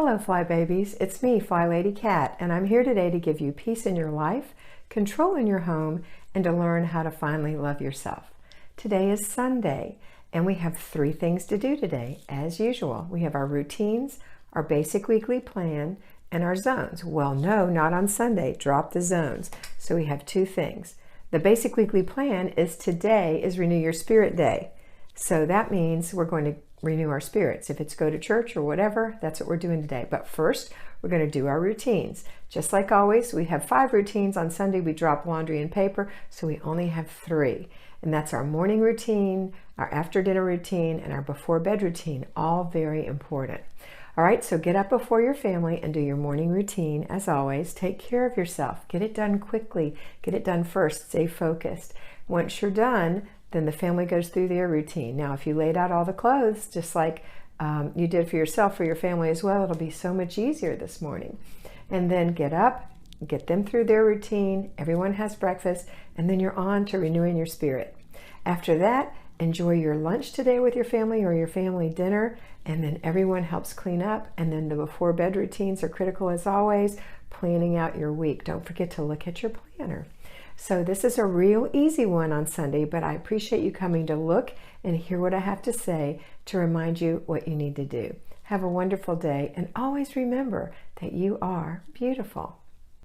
Hello Fly Babies, it's me, FlyLady Kat, and I'm here today to give you peace in your life, control in your home, and to learn how to finally love yourself. Today is Sunday, and we have 3 things to do today, as usual. We have our routines, our basic weekly plan, and our zones. Well, no, not on Sunday. Drop the zones. So we have 2 things. The basic weekly plan is today is Renew Your Spirit Day. So that means we're going to renew our spirits. If it's go to church or whatever, that's what we're doing today. But first, we're going to do our routines. Just like always, we have 5 routines. On Sunday, we drop laundry and paper, so we only have 3. And that's our morning routine, our after dinner routine, and our before bed routine, all very important. All right, so get up before your family and do your morning routine. As always, take care of yourself. Get it done quickly. Get it done first. Stay focused. Once you're done, then the family goes through their routine. Now, if you laid out all the clothes, just like you did for yourself, for your family as well, it'll be so much easier this morning. And then get up, get them through their routine. Everyone has breakfast, and then you're on to renewing your spirit. After that, enjoy your lunch today with your family or your family dinner, and then everyone helps clean up. And then the before bed routines are critical as always, planning out your week. Don't forget to look at your planner. So this is a real easy one on Sunday, but I appreciate you coming to look and hear what I have to say to remind you what you need to do. Have a wonderful day, and always remember that you are beautiful.